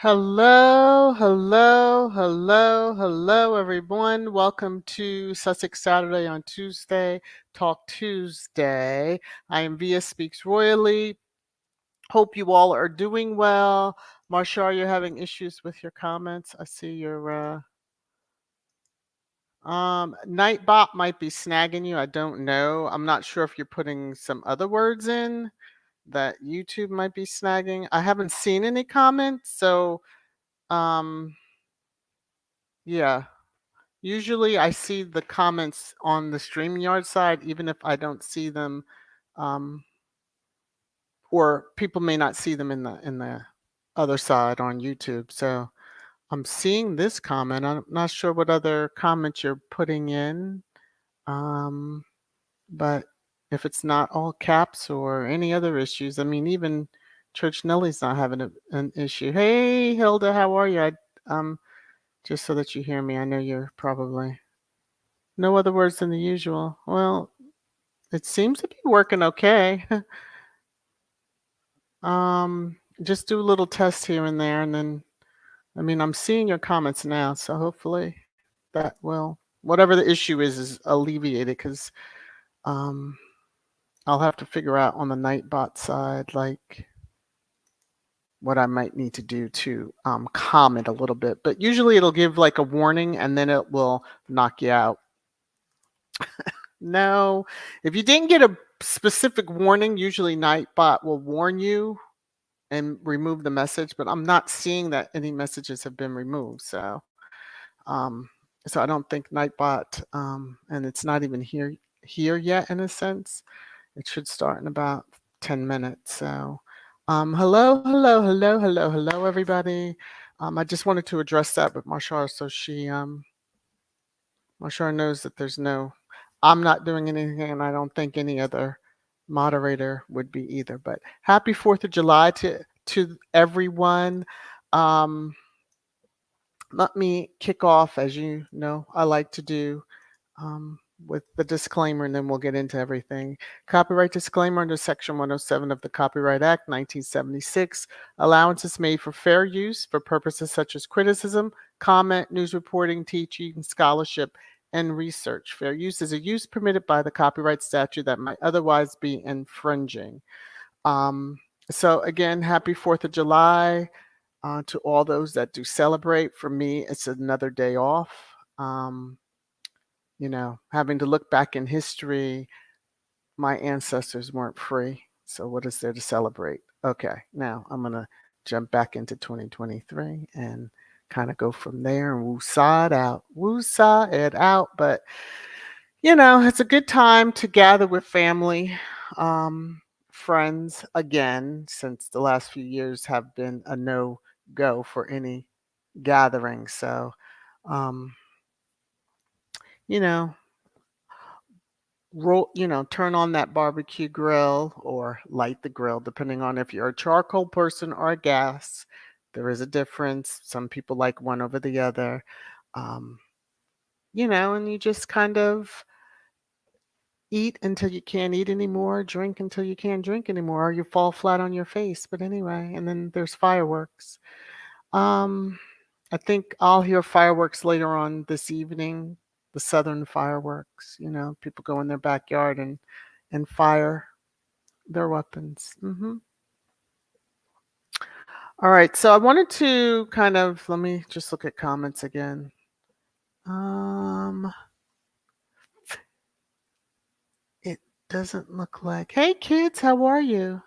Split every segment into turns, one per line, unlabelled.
Hello, hello, hello, hello, everyone. Welcome to Sussex Saturday on Tuesday, Talk Tuesday. I am VS Speaks Royally. Hope you all are doing well. Marshall, you're having issues with your comments. I see your Nightbot might be snagging you. I don't know. I'm not sure if you're putting some other words in that YouTube might be snagging. I haven't seen any comments, so yeah. Usually I see the comments on the StreamYard side, even if I don't see them, um, or people may not see them in the other side on YouTube. So I'm seeing this comment. I'm not sure what other comments you're putting in, um, but if it's not all caps or any other issues, I mean, even Church Nelly's not having an issue. Hey, Hilda, how are you? Just so that you hear me, I know you're probably no other words than the usual. Well, it seems to be working okay. Just do a little test here and there, and then, I mean, I'm seeing your comments now, so hopefully that will, whatever the issue is alleviated, because um, I'll have to figure out on the Nightbot side, like, what I might need to do to comment a little bit. But usually it'll give like a warning, and then it will knock you out. No, if you didn't get a specific warning, usually Nightbot will warn you and remove the message, but I'm not seeing that any messages have been removed. Um, so I don't think Nightbot, and it's not even here yet in a sense. It should start in about 10 minutes. So, hello, everybody. I just wanted to address that with Marshall, so Marshall knows that I'm not doing anything, and I don't think any other moderator would be either. But happy 4th of July to everyone. Um, Let me kick off, as you know, I like to do, um, with the disclaimer, and then we'll get into everything. Copyright disclaimer under Section 107 of the Copyright Act 1976. Allowance is made for fair use for purposes such as criticism, comment, news reporting, teaching, scholarship, and research. Fair use is a use permitted by the copyright statute that might otherwise be infringing. Um, so, again, happy 4th of July to all those that do celebrate. For me, it's another day off. Um, Having to look back in history, my ancestors weren't free. So, what is there to celebrate? Okay, now I'm going to jump back into 2023 and kind of go from there and woo-saw it out. But, it's a good time to gather with family, friends again, since the last few years have been a no go for any gathering. So, um, you know, turn on that barbecue grill or light the grill, depending on if you're a charcoal person or a gas. There is a difference. Some people like one over the other. Um, and you just kind of eat until you can't eat anymore, drink until you can't drink anymore, or you fall flat on your face. But anyway, and then there's fireworks. Um, I think I'll hear fireworks later on this evening, the southern fireworks. People go in their backyard and fire their weapons. All right, so I wanted to let me just look at comments again. Um, it doesn't look like. Hey kids, how are you?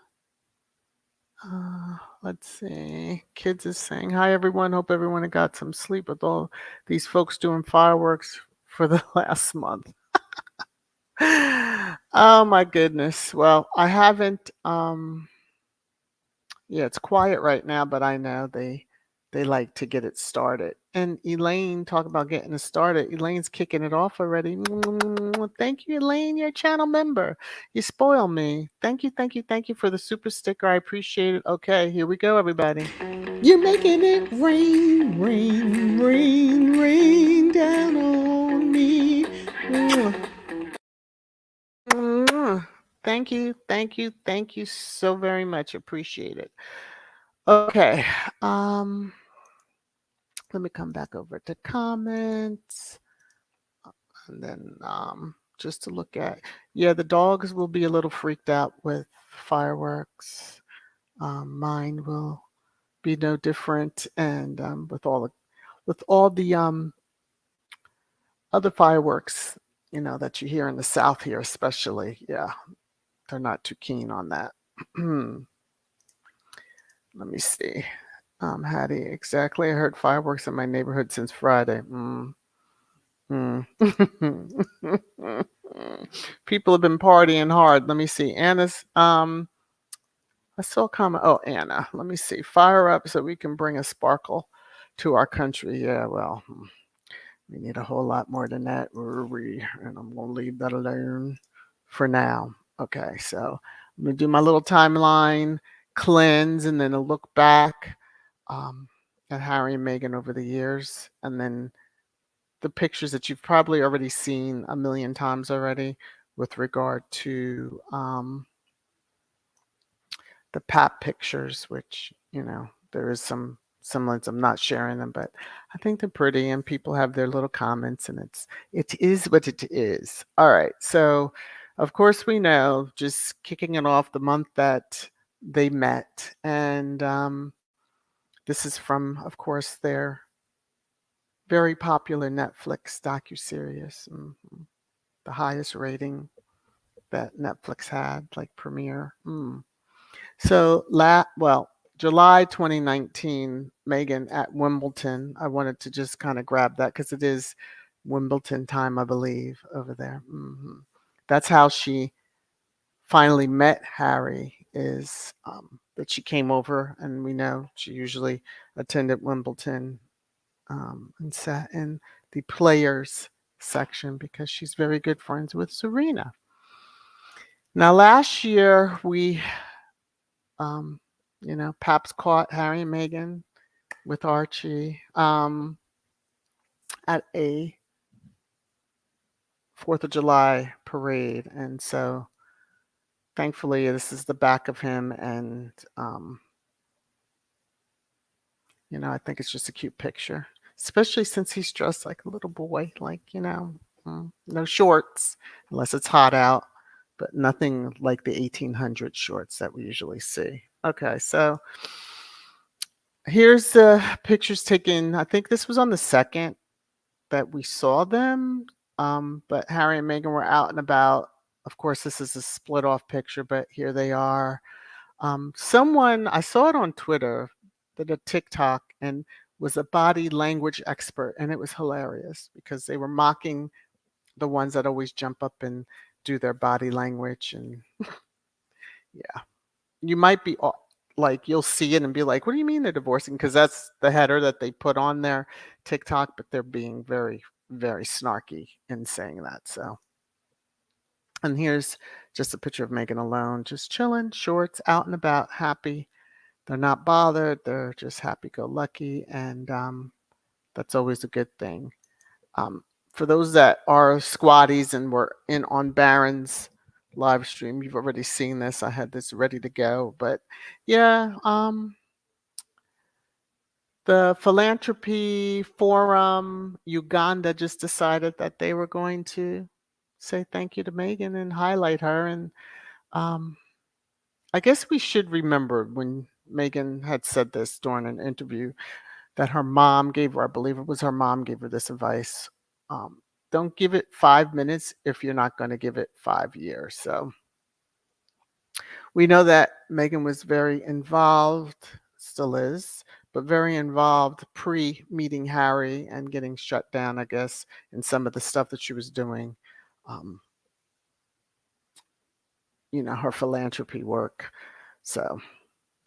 Let's see. Kids is saying hi everyone. Hope everyone got some sleep with all these folks doing fireworks for the last month. Oh my goodness. Well, I haven't yeah, it's quiet right now, but I know they like to get it started. And Elaine, talk about getting it started. Elaine's kicking it off already. Thank you, Elaine. You're a channel member. You spoil me. Thank you, thank you, thank you for the super sticker. I appreciate it. Okay, here we go, everybody. You're making it rain, rain, rain, rain down on me. Thank you, thank you, thank you so very much. Appreciate it. Okay. Um, Let me come back over to comments and then just to look at. Yeah, the dogs will be a little freaked out with fireworks. Mine will be no different, and with all the other fireworks, that you hear in the South here, especially. Yeah, they're not too keen on that. Let me see. Hattie, exactly. I heard fireworks in my neighborhood since Friday. Mm. People have been partying hard. Let me see. I saw a comment. Oh, Anna. Let me see. Fire up so we can bring a sparkle to our country. Yeah, well, we need a whole lot more than that. And I'm going to leave that alone for now. Okay, so I'm going to do my little timeline cleanse and then a look back um, at Harry and Meghan over the years. And then the pictures that you've probably already seen a million times already with regard to the pap pictures, which, there is some semblance. I'm not sharing them, but I think they're pretty and people have their little comments and it is what it is. All right. So of course we know, just kicking it off, the month that they met. And this is from, of course, their very popular Netflix docuseries. The highest rating that Netflix had, like premiere. So, July 2019, Megan at Wimbledon. I wanted to just kind of grab that because it is Wimbledon time, I believe, over there. That's how she finally met Harry. Is that she came over, and we know she usually attended Wimbledon and sat in the players section because she's very good friends with Serena. Now, last year um, Paps caught Harry and Meghan with Archie at a 4th of July parade. And so thankfully, this is the back of him. And, I think it's just a cute picture, especially since he's dressed like a little boy, like, no shorts unless it's hot out, but nothing like the 1800 shorts that we usually see. Okay, so here's the pictures taken. I think this was on the 2nd that we saw them. But Harry and Meghan were out and about. Of course, this is a split off picture, but here they are. Someone, I saw it on Twitter, did a TikTok and was a body language expert, and it was hilarious because they were mocking the ones that always jump up and do their body language. And yeah, you might be like, you'll see it and be like, what do you mean they're divorcing? Because that's the header that they put on their TikTok, but they're being very, very snarky in saying that. So, and here's just a picture of Meghan alone, just chilling, shorts, out and about, happy. They're not bothered. They're just happy-go-lucky, and that's always a good thing. Um, for those that are squatties and were in on Baron's live stream, you've already seen this. I had this ready to go, but yeah, the Philanthropy Forum Uganda just decided that they were going to say thank you to Meghan and highlight her. And um, I guess we should remember when Meghan had said this during an interview that her mom gave her, I believe it was her mom gave her this advice. Um, don't give it 5 minutes if you're not going to give it 5 years. So we know that Meghan was very involved, still is, but very involved pre-meeting Harry and getting shut down, I guess, in some of the stuff that she was doing, um, her philanthropy work. So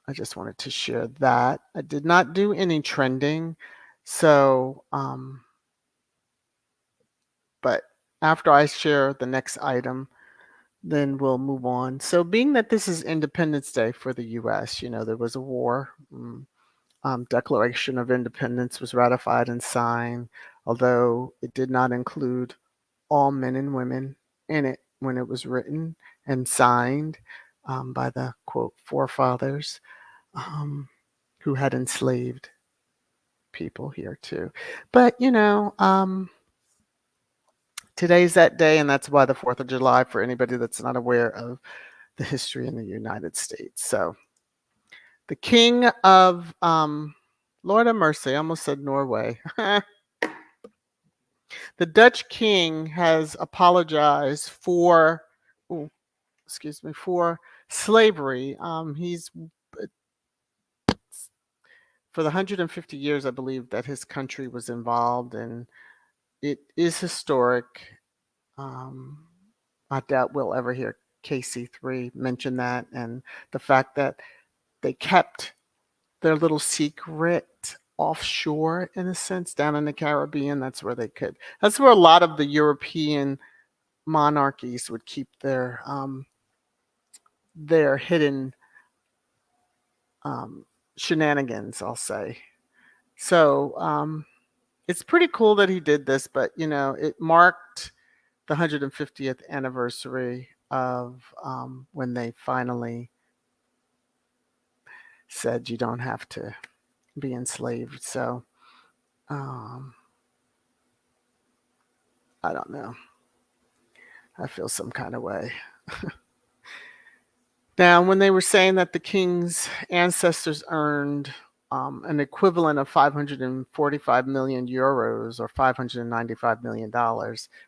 I just wanted to share that. I did not do any trending. So, but after I share the next item, then we'll move on. So, being that this is Independence Day for the US, there was a war. Declaration of Independence was ratified and signed, although it did not include all men and women in it when it was written and signed by the quote forefathers who had enslaved people here too. But today's that day, and that's why the 4th of July, for anybody that's not aware of the history in the United States. So the king of Lord have mercy, I almost said Norway. The Dutch king has apologized for, ooh, excuse me, for slavery. He's for the 150 years, I believe, that his country was involved, and it is historic. Um, I doubt we'll ever hear KC3 mention that, and the fact that they kept their little secret offshore, in a sense, down in the Caribbean. That's where they could. That's where a lot of the European monarchies would keep their hidden shenanigans, I'll say. So it's pretty cool that he did this, but it marked the 150th anniversary of when they finally said you don't have to be enslaved. So I don't know. I feel some kind of way. Now, when they were saying that the king's ancestors earned an equivalent of 545 million euros or $595 million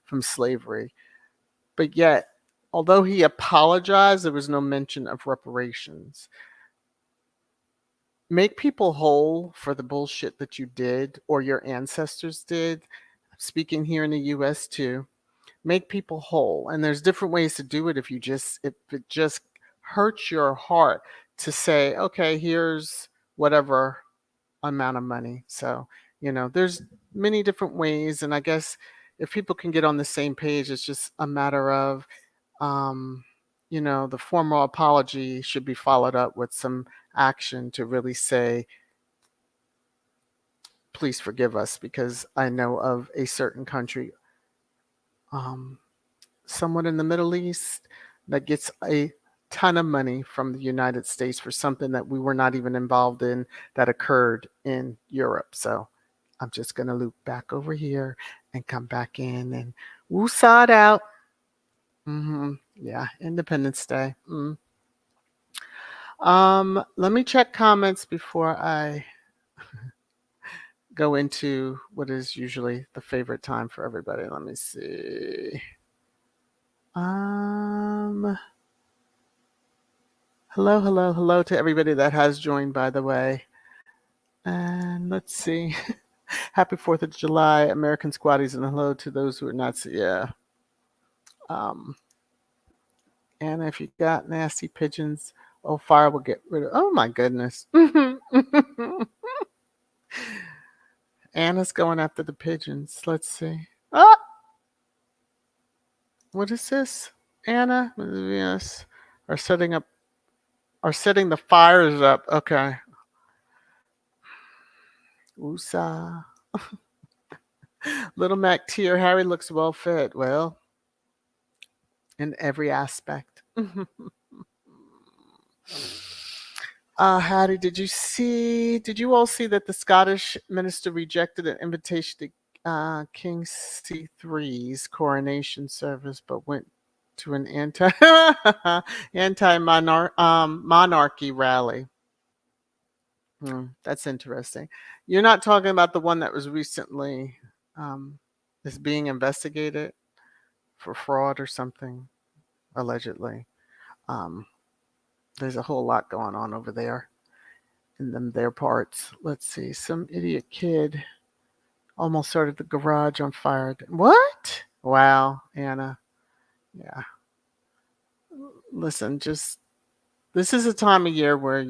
from slavery, but yet, although he apologized, there was no mention of reparations. Make people whole for the bullshit that you did or your ancestors did. Speaking here in the US too, make people whole. And there's different ways to do it if it just hurts your heart to say, okay, here's whatever amount of money. So, there's many different ways. And I guess if people can get on the same page, it's just a matter of the formal apology should be followed up with some action to really say, please forgive us, because I know of a certain country, um, someone in the Middle East, that gets a ton of money from the United States for something that we were not even involved in, that occurred in Europe. So I'm just going to loop back over here and come back in and woosah it out. Yeah, Independence Day. Let me check comments before I go into what is usually the favorite time for everybody. Let me see. Hello, hello, hello to everybody that has joined, by the way. And let's see. Happy 4th of July, American Squatties, and hello to those who are not. Yeah. And if you got nasty pigeons, oh, fire will get rid of. Oh my goodness. Anna's going after the pigeons. Let's see. Oh, what is this? Anna, yes, are setting the fires up. Okay. Woosah. Little Mac Tier, Harry looks well fed. Well, in every aspect. Hattie, did you all see that the Scottish minister rejected an invitation to King C3's coronation service, but went to an monarchy rally? That's interesting. You're not talking about the one that was recently is being investigated for fraud or something, allegedly. Um, there's a whole lot going on over there in their parts. Let's see. Some idiot kid almost started the garage on fire. What? Wow, Anna. Yeah. Listen, this is a time of year where,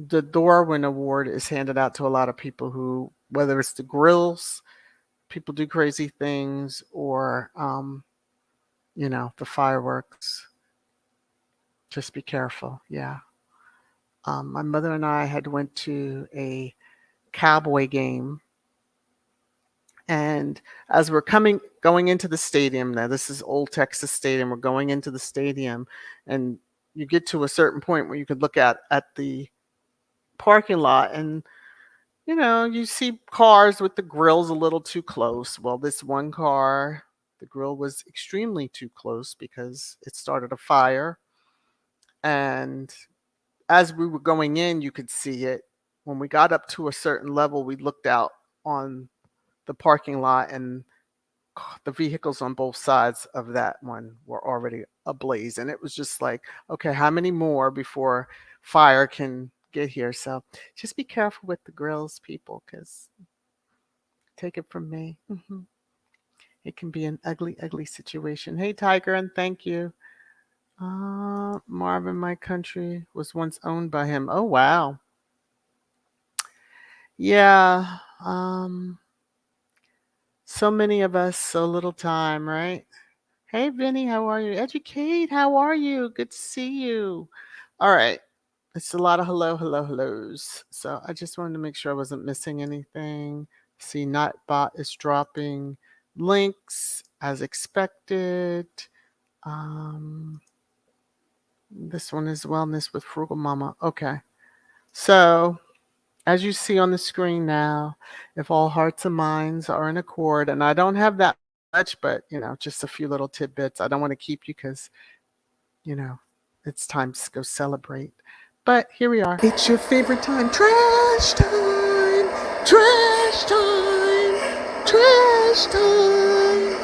the Darwin Award is handed out to a lot of people who, whether it's the grills, people do crazy things, or, the fireworks. Just be careful. Yeah. My mother and I had went to a Cowboy game, and as we're going into the stadium, now this is Old Texas Stadium, we're going into the stadium, and you get to a certain point where you could look at the parking lot, and you see cars with the grills a little too close. Well, this one car, the grill was extremely too close because it started a fire, and as we were going in, you could see it. When we got up to a certain level, we looked out on the parking lot, and the vehicles on both sides of that one were already ablaze. And it was just like, okay, how many more before fire can get here? So just be careful with the grills, people, because take it from me. It can be an ugly, ugly situation. Hey, Tiger, and thank you. Marvin, my country was once owned by him. Oh, wow. Yeah. So many of us, so little time, right? Hey, Vinny, how are you? Educate, how are you? Good to see you. All right. It's a lot of hellos. So I just wanted to make sure I wasn't missing anything. See, Nightbot is dropping links as expected. This one is Wellness with Frugal Mama. Okay. So as you see on the screen now, if all hearts and minds are in accord, and I don't have that much, but just a few little tidbits. I don't want to keep you because, it's time to go celebrate. But here we are. It's your favorite time. Trash time. Trash time. Trash time.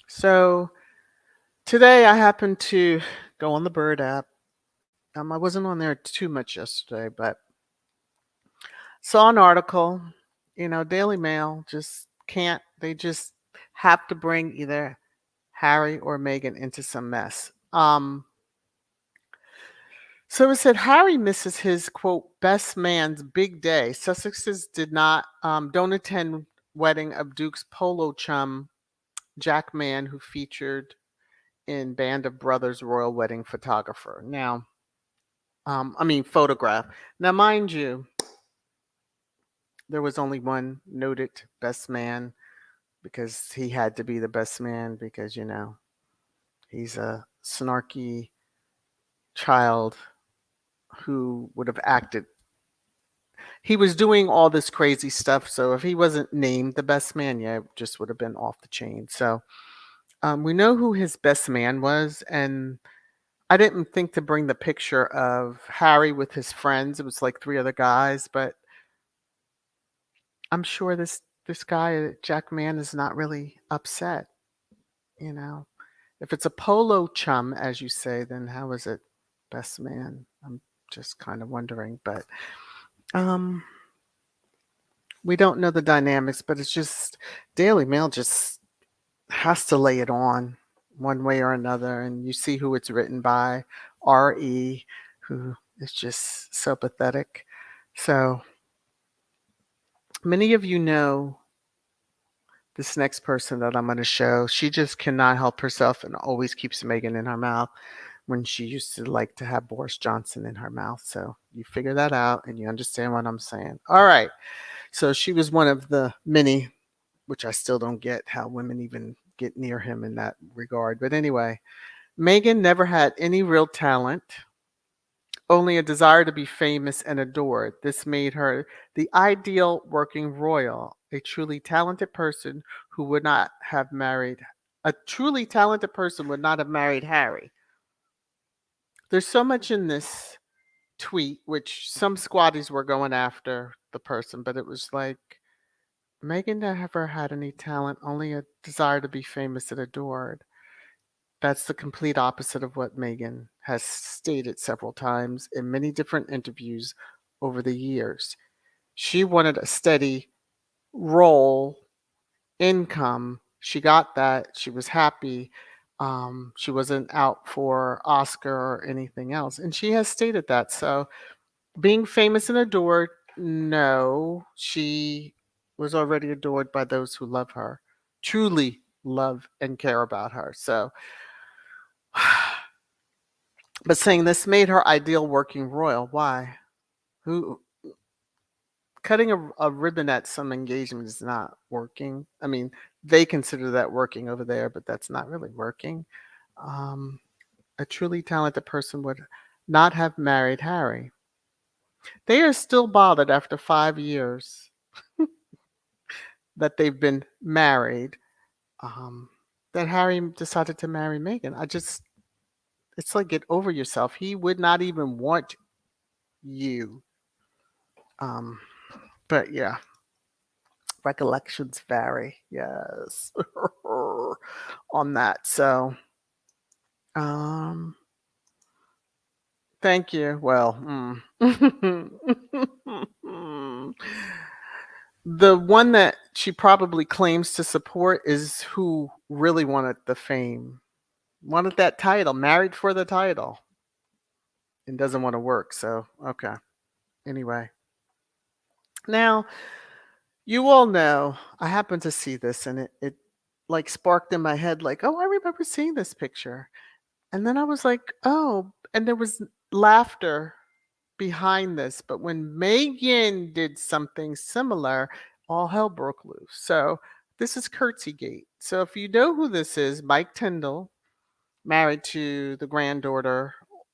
So today I happened to go on the Bird app. I wasn't on there too much yesterday, but saw an article. Daily Mail just can't. They just have to bring either Harry or Meghan into some mess. So it said Harry misses his quote best man's big day. Sussexes did not don't attend wedding of Duke's polo chum Jack Mann, who featured in Band of Brothers royal wedding photographer. Now, photograph. Now, mind you, there was only one noted best man because he had to be the best man because he's a snarky child who would have acted. He was doing all this crazy stuff, so if he wasn't named the best man, yeah, it just would have been off the chain. So we know who his best man was, and I didn't think to bring the picture of Harry with his friends. It was like three other guys, but I'm sure this guy, Jack Mann, is not really upset. You know, if it's a polo chum, as you say, then how is it best man? I'm just kind of wondering, but um, we don't know the dynamics. But it's just Daily Mail just has to lay it on one way or another, and you see who it's written by, R.E., who is just so pathetic. So many of you know this next person that I'm going to show. She just cannot help herself and always keeps Megan in her mouth when she used to like to have Boris Johnson in her mouth. So you figure that out and you understand what I'm saying. All right. So she was one of the many, which I still don't get how women even get near him in that regard. But anyway, Megan never had any real talent, only a desire to be famous and adored. This made her the ideal working royal, a truly talented person who would not have married a truly talented person would not have married Harry. There's so much in this tweet, which some squatties were going after the person, but it was like Megan never had any talent, only a desire to be famous and adored. That's the complete opposite of what Megan has stated several times in many different interviews over the years. She wanted a steady role, income. She got that. She was happy. She wasn't out for Oscar or anything else. And she has stated that. So being famous and adored, no, she was already adored by those who love her, truly love and care about her. So, but saying this made her ideal working royal. Why? Who cutting a ribbon at some engagement is not working. I mean, they consider that working over there, but that's not really working. Um, a truly talented person would not have married Harry. They are still bothered after 5 years that they've been married, um, that Harry decided to marry Meghan. It's like, get over yourself. He would not even want you. Um, but yeah, recollections vary. Yes, on that. So, um, thank you. Well, the one that she probably claims to support is who really wanted the fame, wanted that title, married for the title, and doesn't want to work. So, okay. Anyway, now you all know I happened to see this and it like sparked in my head, like, oh, I remember seeing this picture. And then I was like, oh, and there was laughter behind this. But when Megan did something similar, all hell broke loose. So this is Curtsy Gate. So if you know who this is, Mike Tyndall, married to the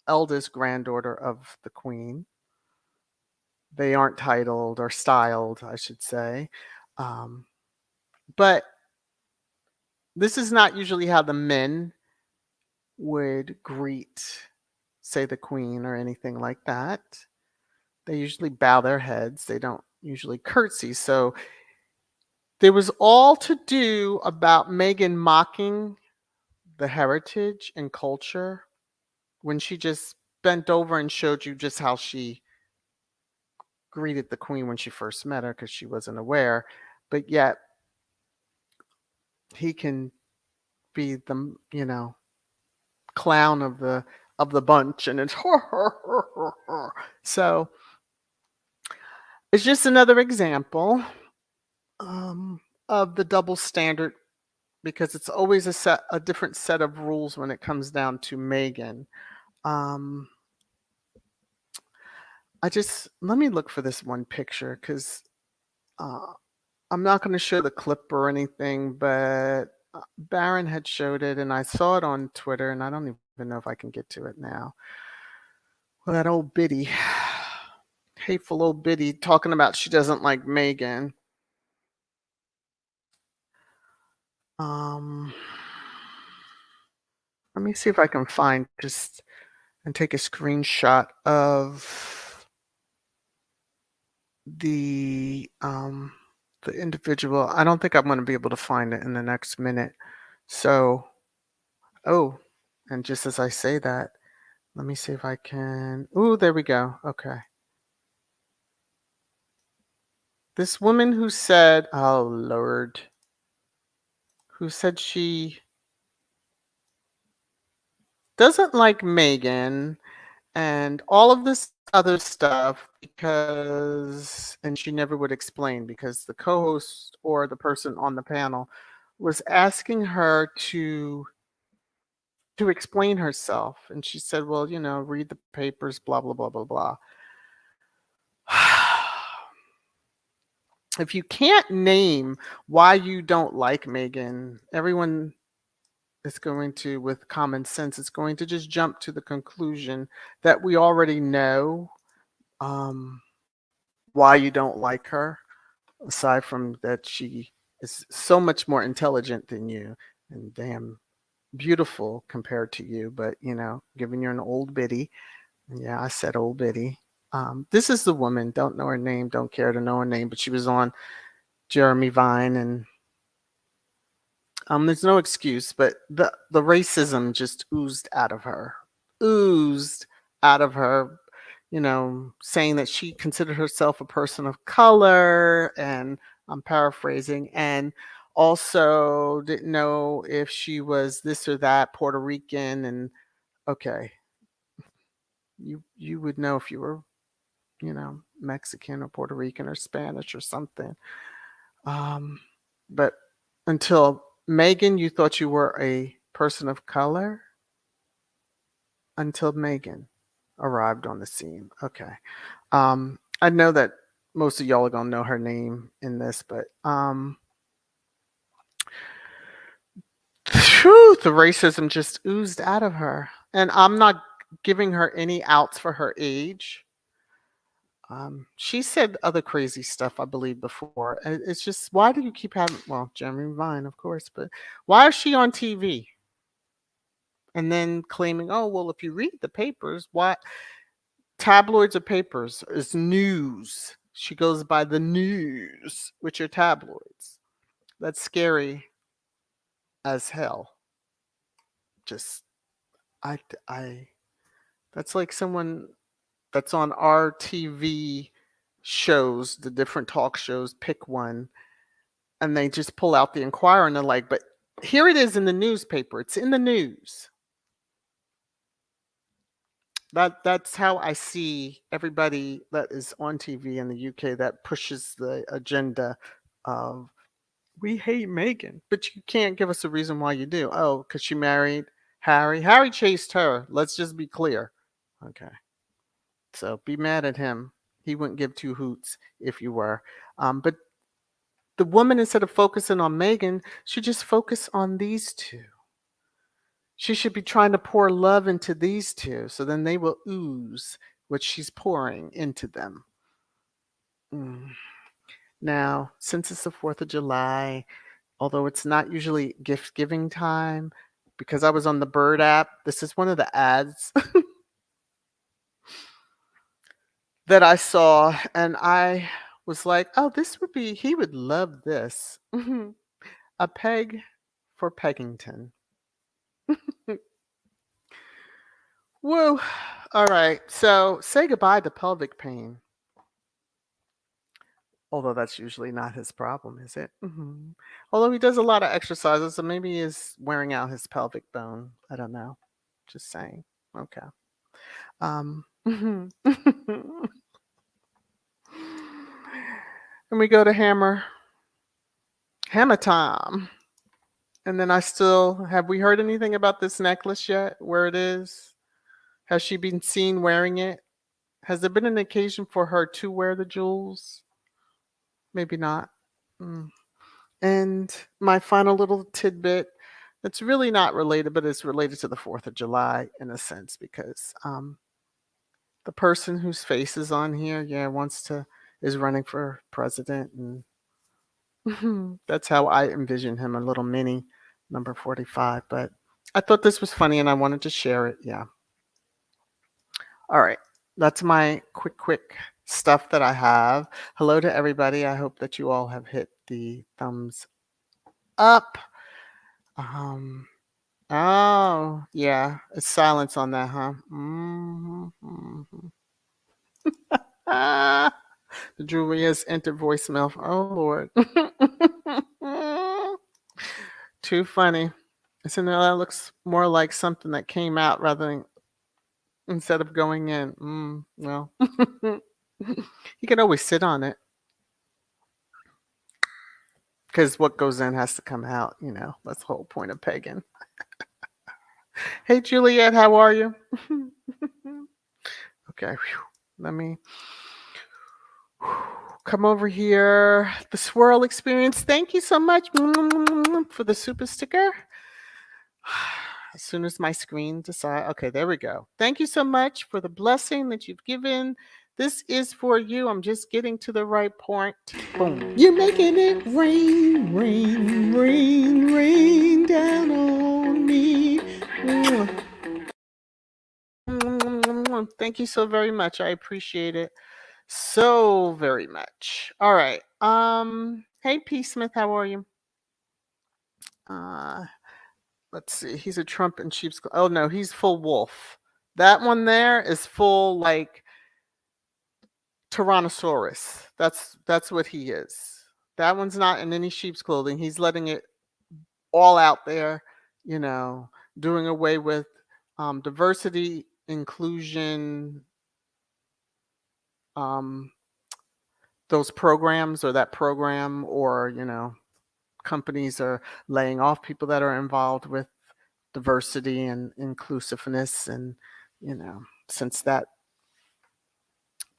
eldest granddaughter of the Queen. They aren't titled or styled, I should say. Um, but this is not usually how the men would greet, say, the Queen or anything like that. They usually bow their heads. They don't usually curtsy. So there was all to do about Meghan mocking the heritage and culture when she just bent over and showed you just how she greeted the Queen when she first met her because she wasn't aware. But yet he can be the, clown of the of the bunch, and it's so it's just another example um, of the double standard because it's always a different set of rules when it comes down to Megan. Um, I just let me look for this one picture because uh, I'm not going to show the clip or anything, but Baron had showed it, and I saw it on Twitter, and I don't even know if I can get to it now. Well, that old biddy, hateful old biddy, talking about she doesn't like Megan. Um, Let me see if I can find just and take a screenshot of the the individual. I don't think I'm going to be able to find it in the next minute. So, oh, and just as I say that, let me see if I can. Ooh, there we go. Okay. This woman who said, oh Lord, who said she doesn't like Megan and all of this other stuff because, and she never would explain because the co-host or the person on the panel was asking her to explain herself, and she said, well, read the papers, blah blah blah blah blah. If you can't name why you don't like Megan, everyone is going to, with common sense, it's going to just jump to the conclusion that we already know um, why you don't like her, aside from that she is so much more intelligent than you and damn beautiful compared to you. But, given you're an old biddy, yeah, I said old biddy. This is the woman, don't know her name, don't care to know her name, but she was on Jeremy Vine, and there's no excuse, but the racism just oozed out of her, oozed out of her. Saying that she considered herself a person of color, and I'm paraphrasing, and also didn't know if she was this or that Puerto Rican. And okay, you would know if you were, Mexican or Puerto Rican or Spanish or something. Um, but until Megan, you thought you were a person of color until Megan arrived on the scene. Okay. I know that most of y'all are gonna know her name in this, but phew, the racism just oozed out of her. And I'm not giving her any outs for her age. She said other crazy stuff, I believe, before. It's just, why do you keep having, well, Jeremy Vine, of course, but why is she on TV? And then claiming, oh, well, if you read the papers, what tabloids or papers is news. She goes by the news, which are tabloids. That's scary as hell. Just, I, that's like someone that's on our TV shows, the different talk shows, pick one, and they just pull out the Inquirer and they're like, but here it is in the newspaper. It's in the news. That's how I see everybody that is on TV in the UK that pushes the agenda of we hate Megan, but you can't give us a reason why you do. Oh, because she married Harry. Harry chased her. Let's just be clear. Okay. So be mad at him. He wouldn't give two hoots if you were. But the woman, instead of focusing on Megan, should just focus on these two. She should be trying to pour love into these two so then they will ooze what she's pouring into them. Mm. Now, since it's the 4th of July, although it's not usually gift giving time, because I was on the Bird app, this is one of the ads that I saw, and I was like, oh, he would love this. A peg for Peggington. Woo. All right. So say goodbye to pelvic pain. Although that's usually not his problem, is it? Although he does a lot of exercises, so maybe he's wearing out his pelvic bone. I don't know. Just saying. Okay. And we go to hammer time. And then have we heard anything about this necklace yet? Where it is? Has she been seen wearing it? Has there been an occasion for her to wear the jewels? Maybe not. Mm. And my final little tidbit, it's really not related, but it's related to the 4th of July in a sense because the person whose face is on here, yeah, is running for president. And that's how I envision him, a little mini number 45. But I thought this was funny and I wanted to share it. Yeah. All right. That's my quick stuff that I have. Hello to everybody. I hope that you all have hit the thumbs up. Um, oh, yeah. It's silence on that, huh? Ah, the jewelry has entered voicemail. Oh, Lord. Too funny. So now that looks more like something that came out rather than instead of going in. Well, you can always sit on it because what goes in has to come out. That's the whole point of pegging. Hey, Juliet, how are you? Okay, let me come over here. The swirl experience. Thank you so much for the super sticker. As soon as my screen decide, okay, there we go. Thank you so much for the blessing that you've given. This is for you. I'm just getting to the right point. Boom. You're making it rain, rain, rain, rain down on me. Thank you so very much. I appreciate it so very much. All right. Hey P Smith, how are you? Uh let's see. He's a Trump in sheep's oh no, he's full wolf. That one there is full like Tyrannosaurus. That's what he is. That one's not in any sheep's clothing. He's letting it all out there, you know, doing away with diversity, inclusion, um, those programs or that program, or companies are laying off people that are involved with diversity and inclusiveness, and since that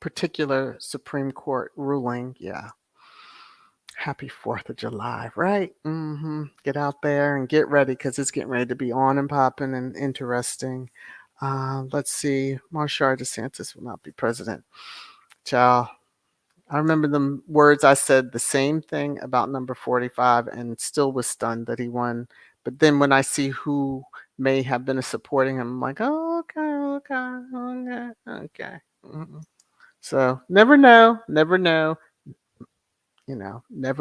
particular Supreme Court ruling, yeah. Happy 4th of July, right? Get out there and get ready because it's getting ready to be on and popping and interesting. Let's see. Marshall DeSantis will not be president. Ciao. I remember the words I said the same thing about number 45 and still was stunned that he won. But then when I see who may have been supporting him, I'm like, oh, okay. So never know, never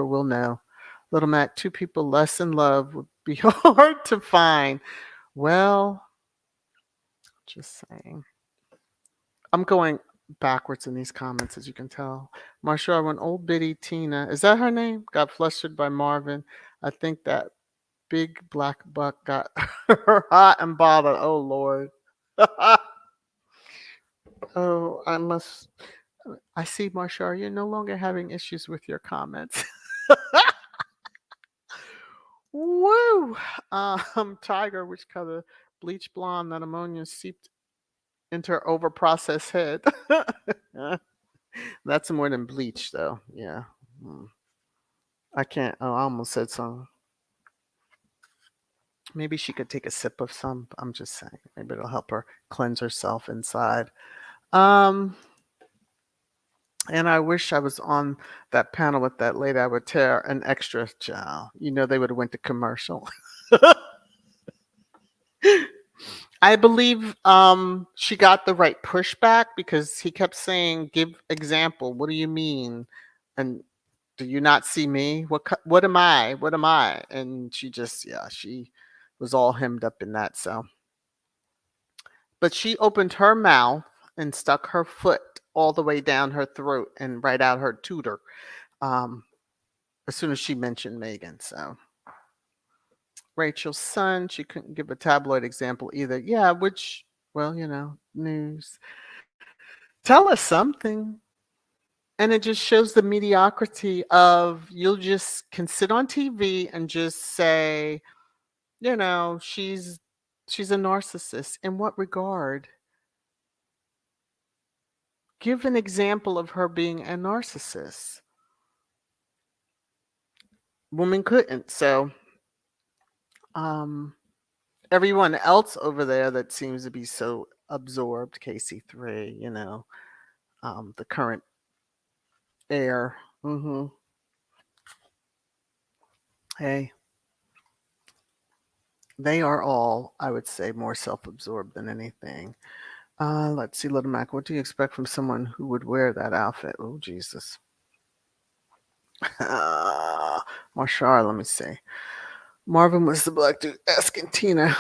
will know. Little Mac, two people less in love would be hard to find. Well, just saying. I'm going backwards in these comments, as you can tell. Marshall, when old Biddy Tina, is that her name? Got flustered by Marvin. I think that big black buck got her hot and bothered. Oh, Lord. Oh, I see, Marshall, you're no longer having issues with your comments. Woo! Tiger, which color? Bleach blonde, that ammonia seeped into her over-processed head. That's more than bleach, though. Yeah. I can't. Oh, I almost said some. Maybe she could take a sip of some. I'm just saying. Maybe it'll help her cleanse herself inside. And I wish I was on that panel with that lady. I would tear an extra child. They would have went to commercial. I believe she got the right pushback because he kept saying, "Give example. What do you mean?" And do you not see me? What am I? What am I? And she was all hemmed up in that. So, but she opened her mouth and stuck her foot all the way down her throat and right out her tutor. Um, as soon as she mentioned Megan. So Rachel's son, she couldn't give a tabloid example either. Yeah, which Well, news. Tell us something. And it just shows the mediocrity of you'll just can sit on TV and just say, she's a narcissist. In what regard? Give an example of her being a narcissist. Woman couldn't. So, um, everyone else over there that seems to be so absorbed, KC3, the current heir. Hey, they are all, I would say, more self-absorbed than anything. Let's see, Little Mac. What do you expect from someone who would wear that outfit? Oh, Jesus. Marshall, let me see. Marvin was the black dude asking Tina.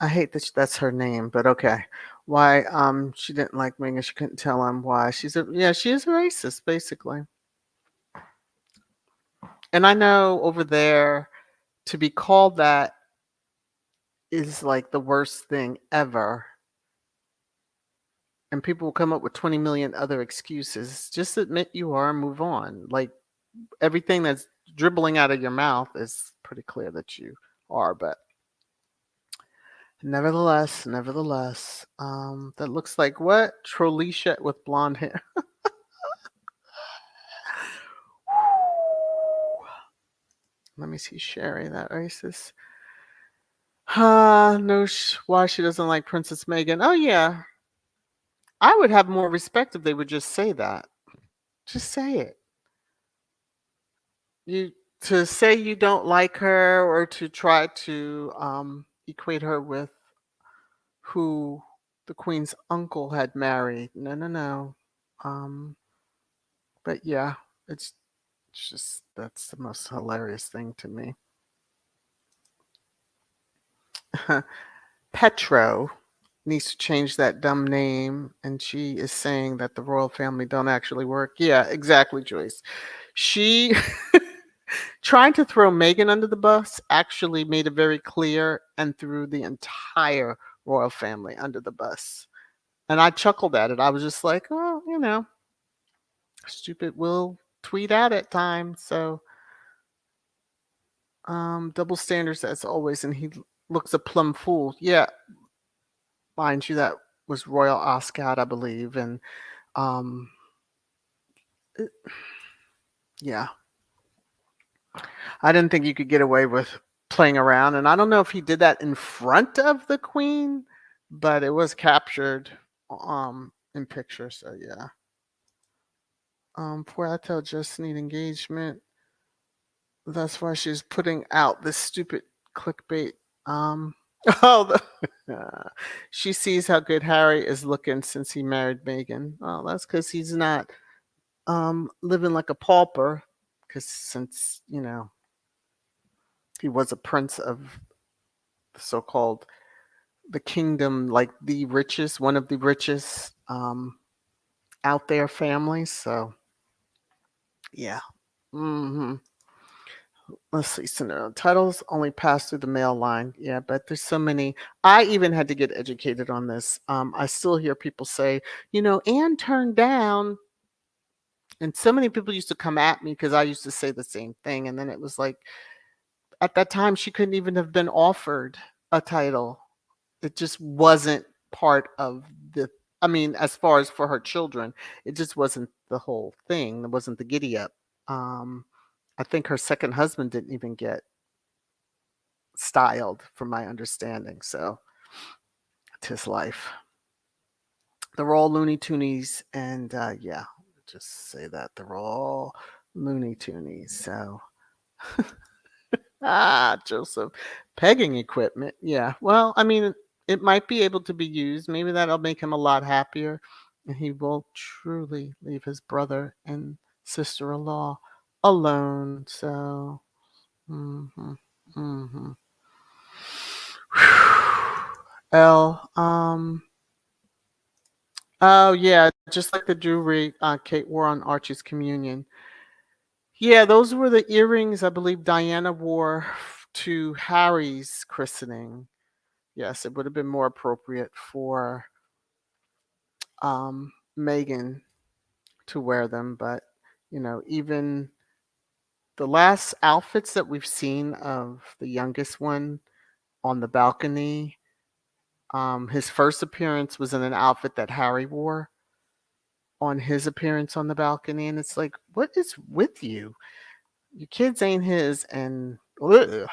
I hate that that's her name, but okay. Why she didn't like me and she couldn't tell him why. She is a racist, basically. And I know over there to be called that is like the worst thing ever. And people will come up with 20 million other excuses. Just admit you are and move on. Like everything that's dribbling out of your mouth is pretty clear that you are, but nevertheless, that looks like what? Trolisha with blonde hair. Let me see, Sherry, that racist. No, why she doesn't like Princess Megan. Oh, yeah. I would have more respect if they would just say that. Just say it. You To say you don't like her or to try to equate her with who the Queen's uncle had married. No, no, no. Um, but yeah, it's just that's the most hilarious thing to me. Petro needs to change that dumb name, and she is saying that the royal family don't actually work. Yeah, exactly, Joyce. She trying to throw Megan under the bus actually made it very clear and threw the entire royal family under the bus. And I chuckled at it. I was just like, oh, stupid will tweet out at times. So double standards as always, and he looks a plum fool. Yeah, mind you, that was Royal Ascot, I believe, and um, it- yeah, I didn't think you could get away with playing around, and I don't know if he did that in front of the Queen, but it was captured in picture. So yeah, Puerto just need engagement. That's why she's putting out this stupid clickbait. Um, oh, she sees how good Harry is looking since he married Meghan. Well, that's because he's not living like a pauper. Because since he was a prince of the so-called the kingdom, like the richest, one of the richest out there families. So yeah. hmm Let's see. So no, titles only pass through the mail line. Yeah, but there's so many. I even had to get educated on this. I still hear people say, Anne turned down, and so many people used to come at me because I used to say the same thing, and then it was like at that time she couldn't even have been offered a title. It just wasn't part of the. I mean, as far as for her children, it just wasn't the whole thing. It wasn't the giddy up. Um, I think her second husband didn't even get styled, from my understanding. So it's his life. They're all Looney Toonies, and yeah, just say that they're all Looney Toonies. So Joseph, pegging equipment. Yeah, well, I mean, it might be able to be used. Maybe that'll make him a lot happier, and he will truly leave his brother and sister-in-law alone. So, hmm hmm L. Oh yeah, just like the jewelry Kate wore on Archie's communion. Yeah, those were the earrings I believe Diana wore to Harry's christening. yes, it would have been more appropriate for Megan to wear them, but even the last outfits that we've seen of the youngest one on the balcony, his first appearance was in an outfit that Harry wore on his appearance on the balcony, and it's like, what is with you? Your kids ain't his, and ugh.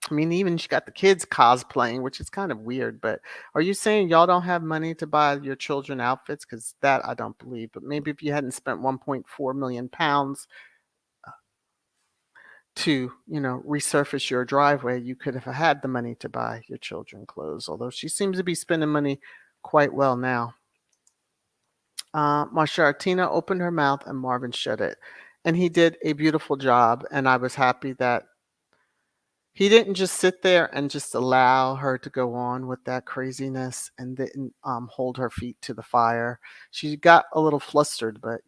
I mean, even she got the kids cosplaying, which is kind of weird. But are you saying y'all don't have money to buy your children outfits? Because that I don't believe. But maybe if you hadn't spent 1.4 million pounds to, resurface your driveway, you could have had the money to buy your children clothes. Although she seems to be spending money quite well now. Marsha opened her mouth and Marvin shut it. And he did a beautiful job. And I was happy that he didn't just sit there and just allow her to go on with that craziness and didn't hold her feet to the fire. She got a little flustered, but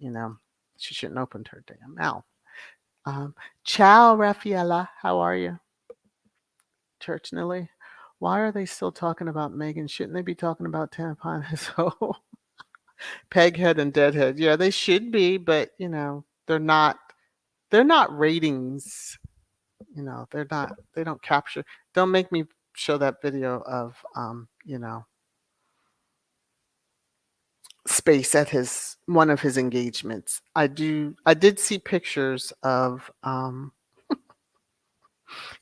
she shouldn't have opened her damn mouth. Um, Ciao, Raffaella. How are you? Church Nilly. Why are they still talking about Megan? Shouldn't they be talking about tampon? So Peghead and Deadhead. Yeah, they should be, but they're not. They're not ratings. They're not. They don't capture. Don't make me show that video of Space at his one of his engagements. I did see pictures of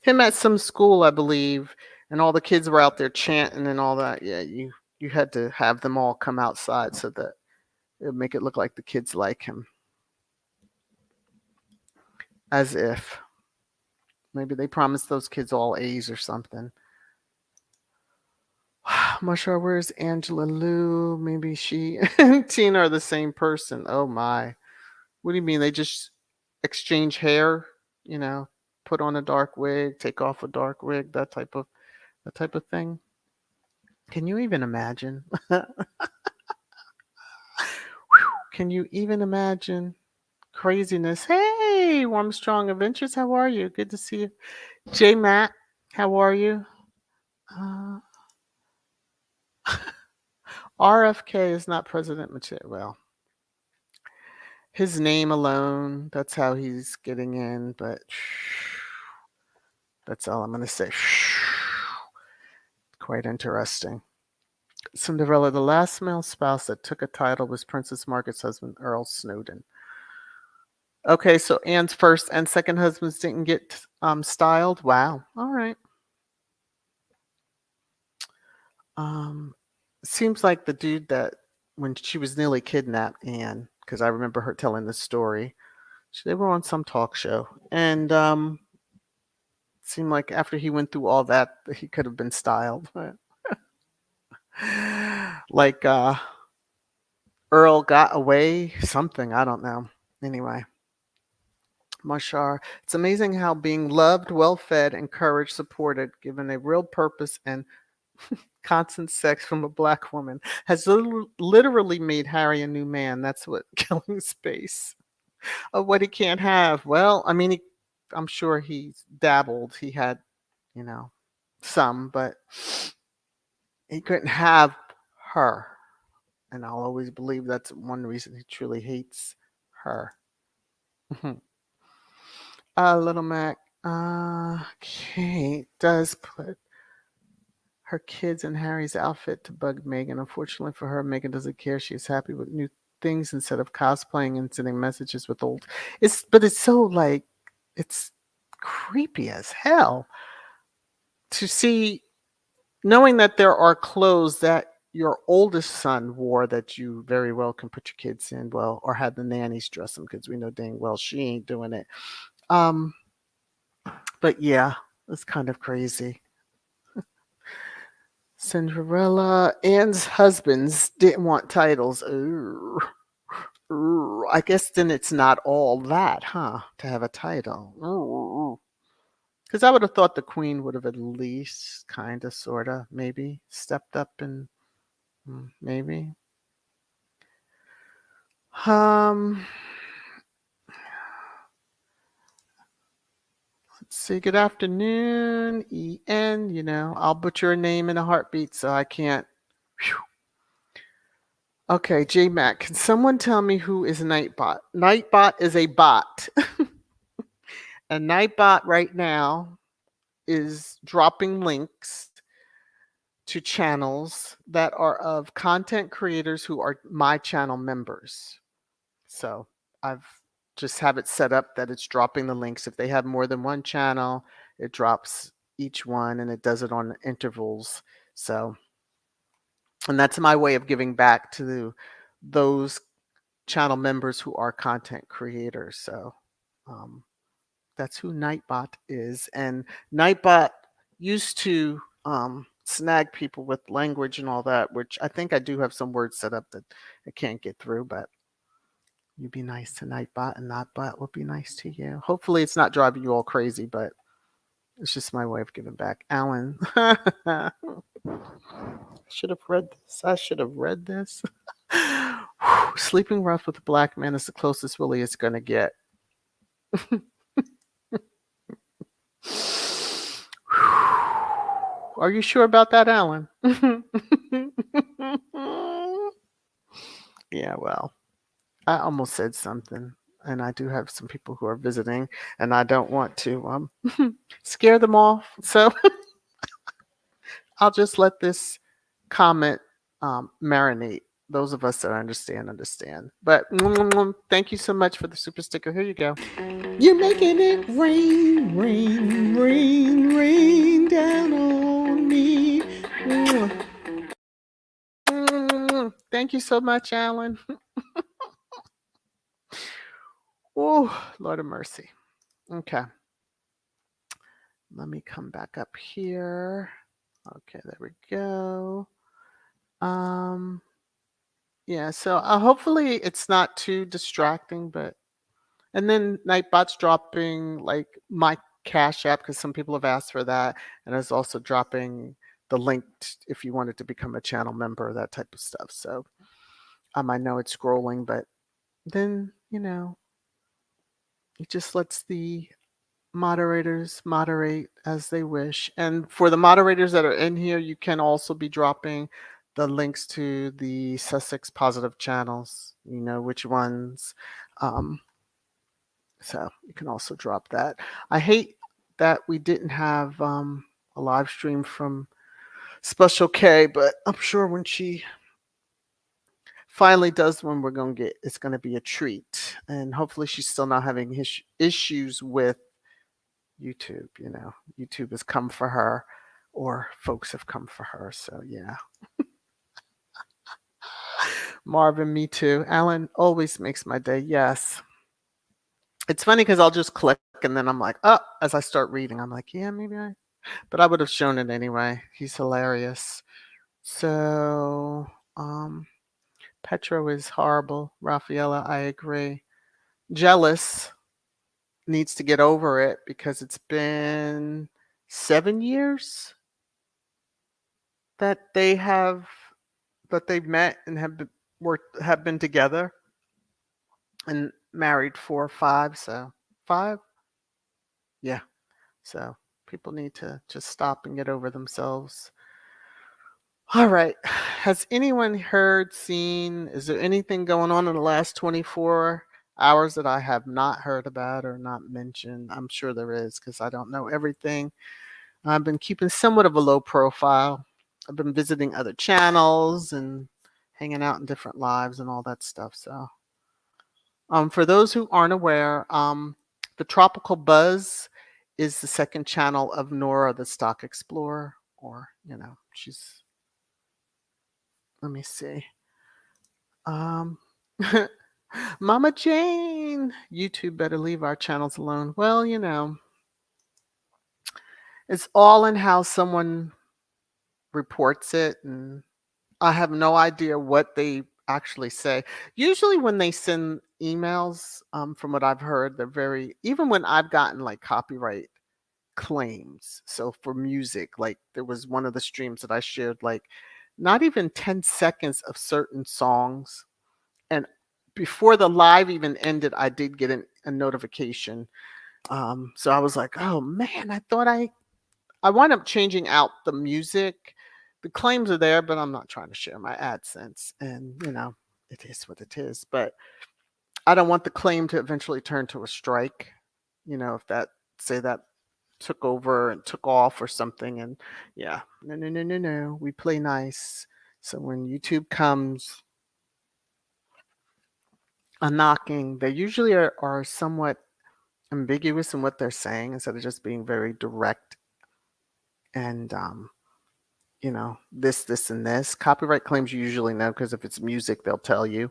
him at some school, I believe, and all the kids were out there chanting and all that. Yeah, you had to have them all come outside so that it would make it look like the kids like him. As if maybe they promised those kids all A's or something. I'm not sure where's Angela Lou. Maybe she and Tina are the same person. Oh my. What do you mean? They just exchange hair, you know, put on a dark wig, take off a dark wig, that type of thing. Can you even imagine? Can you even imagine craziness? Hey, Warm Strong Adventures, how are you? Good to see you. J Matt, how are you? Uh, RFK is not President Material. Well, his name alone, that's how he's getting in, but that's all I'm going to say. Quite interesting. Cinderella, the last male spouse that took a title was Princess Margaret's husband, Earl Snowdon. Okay, so Anne's first and second husbands didn't get styled. Wow. All right. Um, seems like the dude that when she was nearly kidnapped, Anne, because I remember her telling the story. They were on some talk show, and seemed like after he went through all that, he could have been styled. Like Earl got away, something, I don't know. Anyway, Mashar, it's amazing how being loved, well fed, encouraged, supported, given a real purpose and constant sex from a black woman has literally made Harry a new man. That's what killing space of what he can't have. Well, I mean, I'm sure he's dabbled. He had, you know, some, but he couldn't have her. And I'll always believe that's one reason he truly hates her. Little Mac, Kate does put her kids in Harry's outfit to bug Megan. Unfortunately for her, Megan doesn't care. She's happy with new things instead of cosplaying and sending messages with old. But it's so like it's creepy as hell to see, knowing that there are clothes that your oldest son wore that you very well can put your kids in, well, or have the nannies dress them because we know dang well she ain't doing it. Um, but yeah, it's kind of crazy. Cinderella, Anne's husbands didn't want titles. Ooh. Ooh. I guess then it's not all that, huh? To have a title. Because I would have thought the queen would have at least kind of, sort of, maybe stepped up and maybe. Um, See, good afternoon, EN. I'll butcher your name in a heartbeat, so I can't. Phew. Okay, JMac, can someone tell me who is Nightbot? Nightbot is a bot. And Nightbot right now is dropping links to channels that are of content creators who are my channel members. So I've just have it set up that it's dropping the links. If they have more than one channel, it drops each one and it does it on intervals. So, and that's my way of giving back to those channel members who are content creators. So um, that's who Nightbot is. And Nightbot used to snag people with language and all that, which I think I do have some words set up that I can't get through, but you be nice to Nightbot and Nightbot will be nice to you. Hopefully it's not driving you all crazy, but it's just my way of giving back. Alan. Should have read this. I should have read this. Sleeping rough with a black man is the closest Willie is going to get. Are you sure about that, Alan? Yeah, well, I almost said something, and I do have some people who are visiting, and I don't want to scare them off. So I'll just let this comment marinate. Those of us that understand, understand. But thank you so much for the super sticker. Here you go. You're making it rain, rain, rain, rain down on me. Thank you so much, Alan. Oh, Lord of mercy. Okay. Let me come back up here. Okay, there we go. Yeah, so hopefully it's not too distracting, but and then Nightbot's dropping like my Cash App because some people have asked for that, and it's also dropping the link if you wanted to become a channel member, that type of stuff. So I know it's scrolling, but then it just lets the moderators moderate as they wish. And for the moderators that are in here, you can also be dropping the links to the Sussex positive channels, which ones. So you can also drop that. I hate that we didn't have a live stream from Special K, but I'm sure when she finally does one, it's going to be a treat. And hopefully she's still not having issues with YouTube. YouTube has come for her, or folks have come for her. So yeah. Marvin, me too. Alan always makes my day. Yes. It's funny because I'll just click and then I'm like, oh, as I start reading, I'm like, yeah, maybe but I would have shown it anyway. He's hilarious. So, Petro is horrible. Rafaela, I agree. Jealous needs to get over it because it's been 7 years that they've met and have been together and married 4 or 5. So 5, yeah. So people need to just stop and get over themselves. All right. Has anyone seen? Is there anything going on in the last 24 hours that I have not heard about or not mentioned? I'm sure there is because I don't know everything. I've been keeping somewhat of a low profile. I've been visiting other channels and hanging out in different lives and all that stuff. So, for those who aren't aware, the Tropical Buzz is the second channel of Nora, the Stock Explorer, or she's. Let me see. Mama Jane, YouTube better leave our channels alone. Well, it's all in how someone reports it, and I have no idea what they actually say. Usually, when they send emails, from what I've heard, they're even when I've gotten like copyright claims. So for music, like there was one of the streams that I shared, like not even 10 seconds of certain songs. And before the live even ended, I did get a notification So I was like, oh man, I wound up changing out the music. The claims are there, but I'm not trying to share my AdSense, and it is what it is. But I don't want the claim to eventually turn to a strike. If that say that took over and took off or something, and yeah, no, no, no, no, no. We play nice. So when YouTube comes a knocking, they usually are somewhat ambiguous in what they're saying instead of just being very direct and this and this. Copyright claims you usually know because if it's music, they'll tell you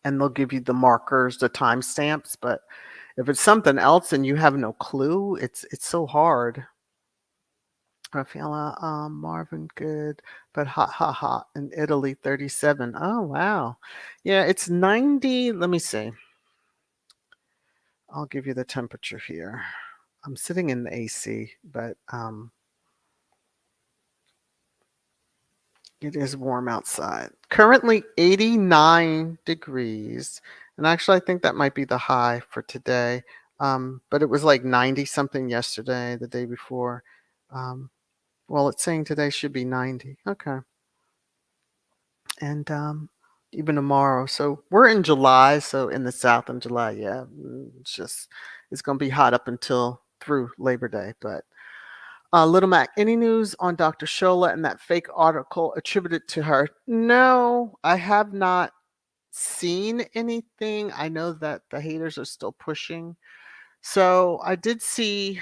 and they'll give you the markers, the timestamps. But if it's something else and you have no clue, it's so hard. Raffaella, Marvin, good, but hot, hot, hot. In Italy, 37. Oh, wow. Yeah, it's 90. Let me see. I'll give you the temperature here. I'm sitting in the AC, but it is warm outside. Currently 89 degrees. And actually, I think that might be the high for today. But it was like 90 something yesterday, the day before. Well, it's saying today should be 90. Okay. And even tomorrow. So we're in July. So in the South in July, yeah, it's going to be hot up until through Labor Day. But Little Mac, any news on Dr. Shola and that fake article attributed to her? No, I have not seen anything. I know that the haters are still pushing. So I did see,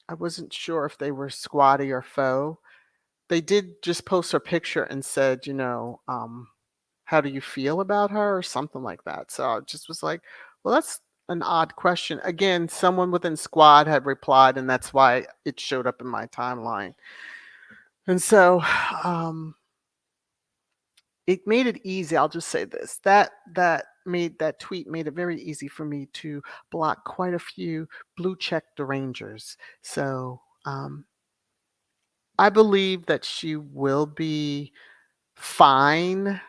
I wasn't sure if they were squatty or faux. They did just post her picture and said, how do you feel about her or something like that. So I just was like, well, that's an odd question. Again, someone within Squad had replied, and that's why it showed up in my timeline. And so it made it easy. I'll just say this. That tweet made it very easy for me to block quite a few blue check derangers. So I believe that she will be fine.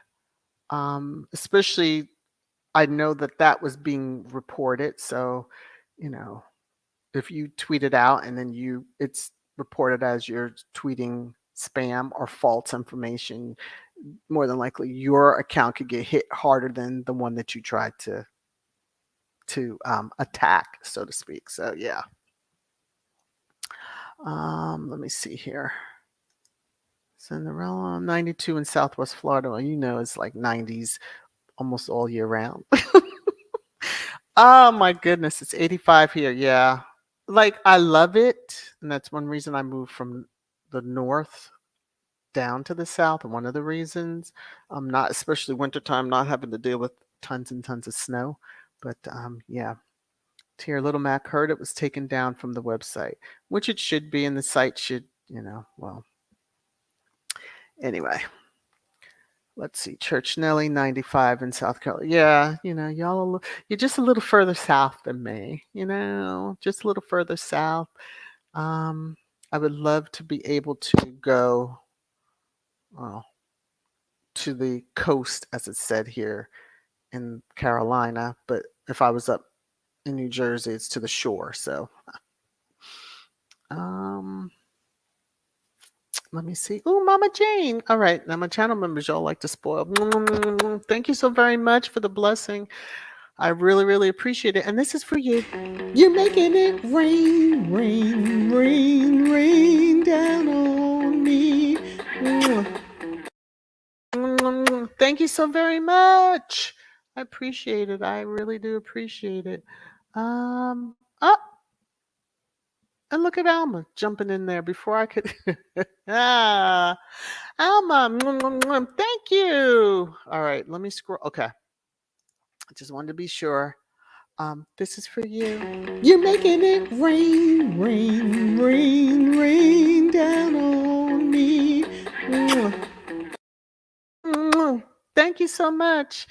Especially I know that that was being reported. So, you know, if you tweet it out and then it's reported as you're tweeting spam or false information, more than likely your account could get hit harder than the one that you tried to attack, so to speak. So yeah. Let me see here. Cinderella, 92 in Southwest Florida. Well, it's like 90s almost all year round. Oh my goodness, it's 85 here. Yeah. Like I love it, and that's one reason I moved from the north down to the south. One of the reasons, not especially wintertime, not having to deal with tons and tons of snow. But yeah, Tier Little Mac heard it was taken down from the website, which it should be, and the site should, well, anyway. Let's see, Church Nelly, 95 in South Carolina. Yeah, you're just a little further south than me, just a little further south. Um, I would love to be able to go, well, to the coast, as it said here in Carolina, but if I was up in New Jersey, it's to the shore. So, um, let me see. Oh, Mama Jane. All right, now my channel members, y'all like to spoil. Thank you so very much for the blessing. I really, really appreciate it. And this is for you. You're making it rain, rain, rain, rain down on me. Thank you so very much. I appreciate it. I really do appreciate it. Oh, and look at Alma jumping in there before I could. Ah, Alma, thank you. All right, let me scroll. Okay, I just wanted to be sure. This is for you. You're making it rain, rain, rain, rain down on me. Thank you so much.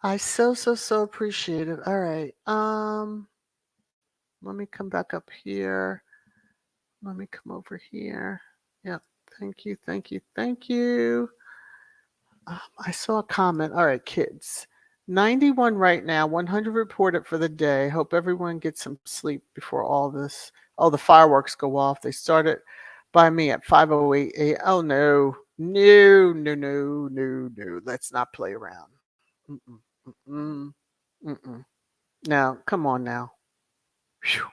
I so, so, so appreciate it. All right. Let me come back up here. Let me come over here. Yep. Thank you. Thank you. Thank you. I saw a comment. All right, kids. 91 right now, 100 reported for the day. Hope everyone gets some sleep before all this. Oh, the fireworks go off. They started by me at 5:08 a.m. Oh no. No, no, no, no, no. Let's not play around. Mm-mm, mm-mm, mm-mm. Now, come on now. Phew.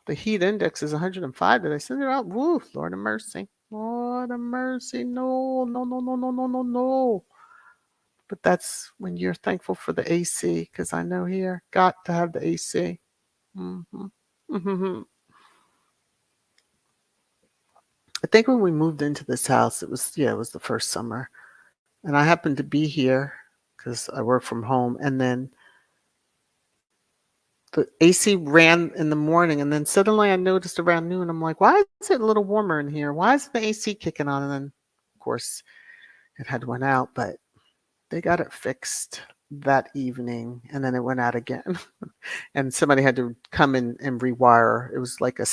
The heat index is 105. Did I send it out? Woo, Lord of mercy. Lord of mercy. No, no, no, no, no, no, no, no. But that's when you're thankful for the AC, because I know here, got to have the AC. Hmm. Hmm. I think when we moved into this house, it was the first summer. And I happened to be here because I work from home. And then the AC ran in the morning. And then suddenly I noticed around noon, I'm like, why is it a little warmer in here? Why is the AC kicking on? And then, of course, it had went out, but they got it fixed that evening. And then it went out again. And somebody had to come in and rewire. It was like a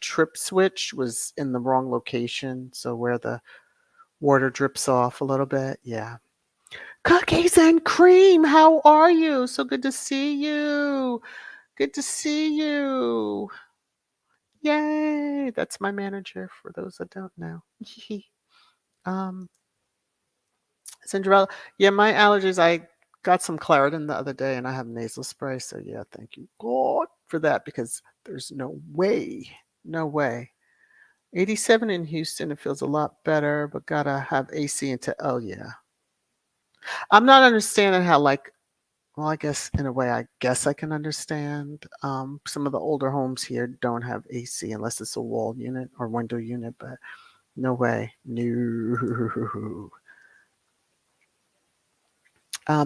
trip switch was in the wrong location. So where the water drips off a little bit. Yeah. Cookies and cream, how are you? So good to see you. Good to see you. Yay. That's my manager for those that don't know. um, Cinderella. Yeah, my allergies, I got some Claritin the other day and I have nasal spray. So yeah, thank you God for that because there's no way, no way. 87 in Houston, it feels a lot better, but gotta have AC into, oh yeah. I'm not understanding how like, well, I guess in a way, I guess I can understand. Some of the older homes here don't have AC unless it's a wall unit or window unit, but no way. No.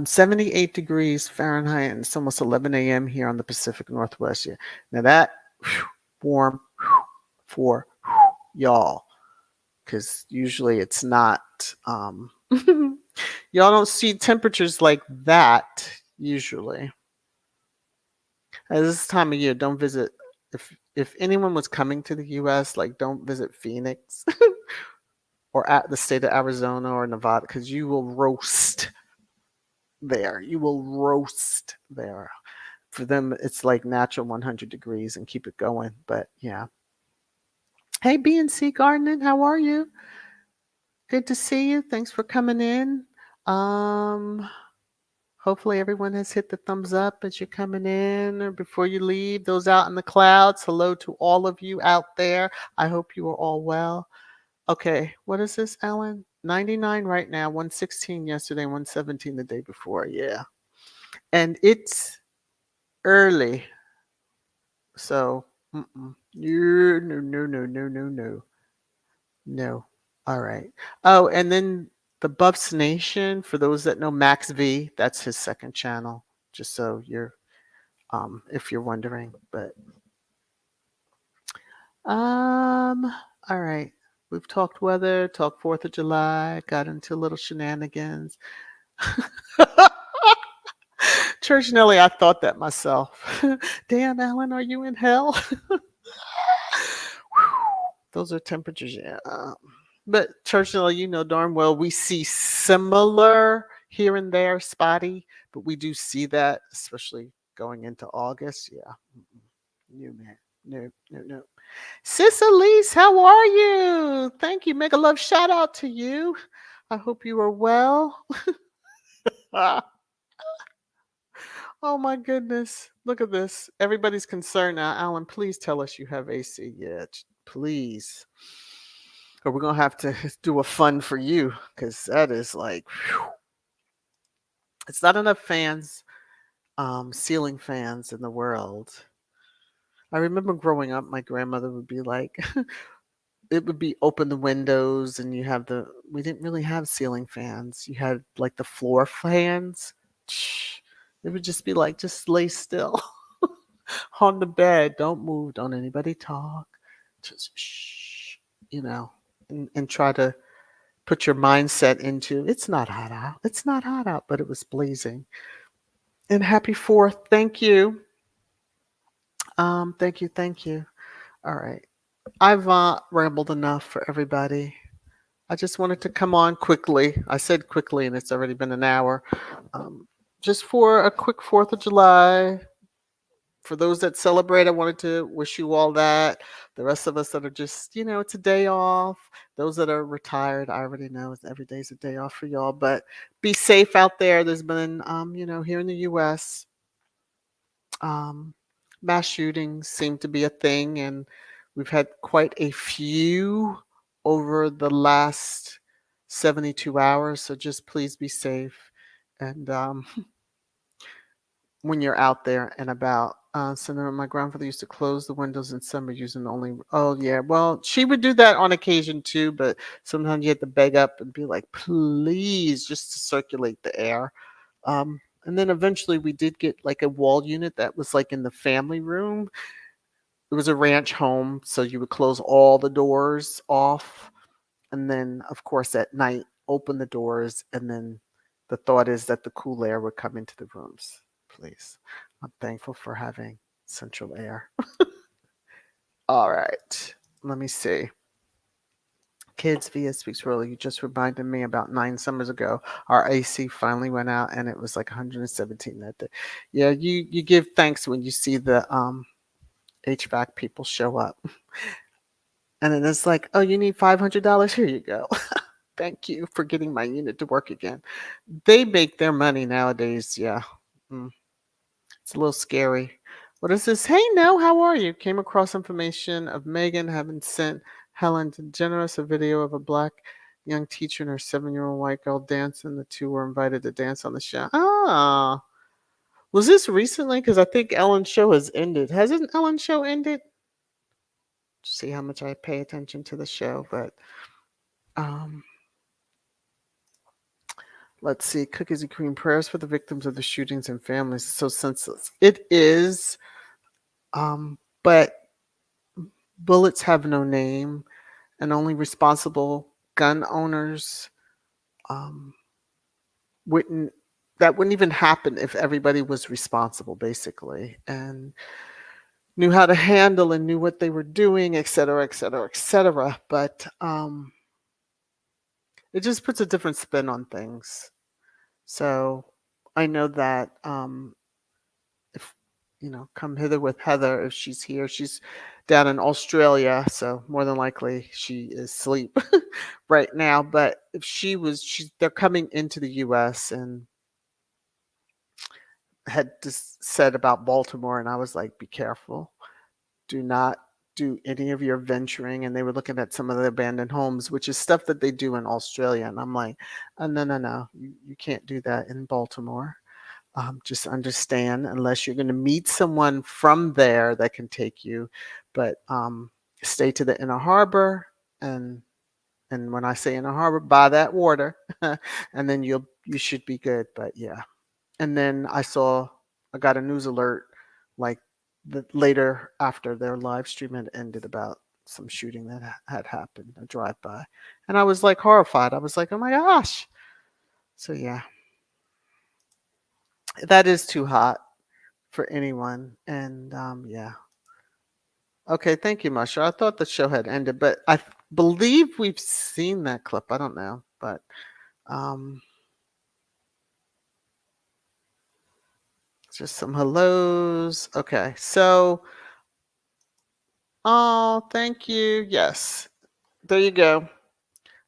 78 degrees Fahrenheit, and it's almost 11 a.m. here on the Pacific Northwest. Yeah. Now that warm for y'all, because usually it's not. Y'all don't see temperatures like that usually. At this time of year, don't visit. If anyone was coming to the U.S., like don't visit Phoenix or at the state of Arizona or Nevada, because you will roast there. You will roast there. For them, it's like natural 100 degrees and keep it going. But yeah. Hey, B&C Gardening, how are you? Good to see you. Thanks for coming in. Um, Hopefully everyone has hit the thumbs up as you're coming in or before you leave. Those out in the clouds, hello to all of you out there. I hope you are all well. Okay, what is this, Ellen? 99 right now, 116 yesterday, 117 the day before. Yeah. And it's early. So, no, no, no, no, no, no, no. No. All right. Oh, and then the Buffs Nation, for those that know Max V, that's his second channel, just so you're if you're wondering. But um all right. We've talked weather, talked 4th of July, got into little shenanigans. Church Nelly, I thought that myself. Damn, Alan, are you in hell? Those are temperatures, yeah. But Church Nelly, you know darn well we see similar here and there, spotty, but we do see that, especially going into August. Yeah. No, man. No, no, no. Sis Elise, how are you? Thank you. Mega love shout out to you. I hope you are well. Oh my goodness. Look at this. Everybody's concerned now. Alan, please tell us you have AC yet. Please. Or we're going to have to do a fund for you because that is like, whew. It's not enough fans, ceiling fans in the world. I remember growing up, my grandmother would be like, it would be open the windows and you have we didn't really have ceiling fans. You had like the floor fans. It would just be like, just lay still on the bed. Don't move. Don't anybody talk. Just shh, you know, and try to put your mindset into it's not hot out. It's not hot out, but it was blazing. And happy 4th. Thank you. Thank you. Thank you. All right. I've rambled enough for everybody. I just wanted to come on quickly. I said quickly, and it's already been an hour. Um, just for a quick 4th of July. For those that celebrate, I wanted to wish you all that. The rest of us that are just, it's a day off. Those that are retired, I already know every day's a day off for y'all. But be safe out there. There's been, here in the U.S., um, mass shootings seem to be a thing, and we've had quite a few over the last 72 hours. So just please be safe. And when you're out there and about. So then my grandfather used to close the windows in summer using only. Oh yeah, well she would do that on occasion too, but sometimes you had to beg up and be like, please, just to circulate the air. And then eventually we did get like a wall unit that was like in the family room. It was a ranch home, so you would close all the doors off, and then of course at night open the doors, and then the thought is that the cool air would come into the rooms. Please, I'm thankful for having central air. All right, let me see. Kids vs Speaks Royally, you just reminded me about 9 summers ago, our AC finally went out and it was like 117 that day. Yeah, you give thanks when you see the HVAC people show up. And then it's like, oh, you need $500? Here you go. Thank you for getting my unit to work again. They make their money nowadays. Yeah. Mm, it's a little scary. What is this? Hey, no, how are you? Came across information of Megan having sent Helen DeGeneres a video of a black young teacher and her 7-year-old white girl dancing. The two were invited to dance on the show. Ah, was this recently? Because I think Ellen's show has ended. Hasn't Ellen's show ended? See how much I pay attention to the show, but um, let's see. Cookies and cream prayers for the victims of the shootings and families. So senseless. It is, but bullets have no name, and only responsible gun owners um, wouldn't. That wouldn't even happen if everybody was responsible, basically, and knew how to handle and knew what they were doing, et cetera, et cetera, et cetera. But it just puts a different spin on things. So I know that if come hither with Heather, if she's here, she's down in Australia, so more than likely she is asleep right now. But if they're coming into the U.S. and had just said about Baltimore, and I was like, be careful, do not do any of your venturing. And they were looking at some of the abandoned homes, which is stuff that they do in Australia, and I'm like, no, no, no, you can't do that in Baltimore. Just understand, unless you're going to meet someone from there that can take you, but stay to the inner harbor, and when I say inner harbor, buy that water, and then you should be good. But yeah, and then I got a news alert like later after their live stream had ended about some shooting that had happened, a drive by, and I was like horrified. I was like, oh my gosh. So yeah, that is too hot for anyone. And yeah. Okay, thank you, Masha. I thought the show had ended, but I believe we've seen that clip. I don't know, but um, just some hellos. Okay, so oh, thank you. Yes, there you go.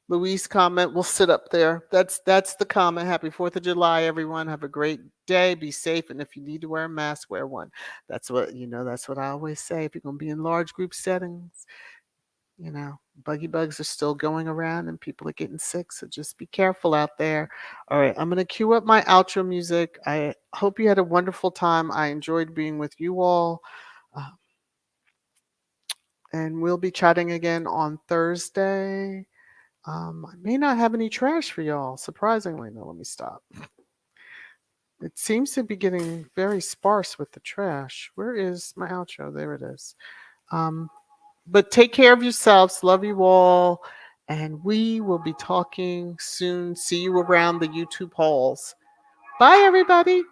Louise comment will sit up there. That's the comment. Happy 4th of July, everyone. Have a great day. Be safe. And if you need to wear a mask, wear one. That's what I always say. If you're gonna be in large group settings, buggy bugs are still going around and people are getting sick. So just be careful out there. All right, I'm gonna cue up my outro music. I hope you had a wonderful time. I enjoyed being with you all. Uh, and we'll be chatting again on Thursday. I may not have any trash for y'all, surprisingly. No, let me stop. It seems to be getting very sparse with the trash. Where is my outro? There it is. But take care of yourselves. Love you all. And we will be talking soon. See you around the YouTube halls. Bye, everybody.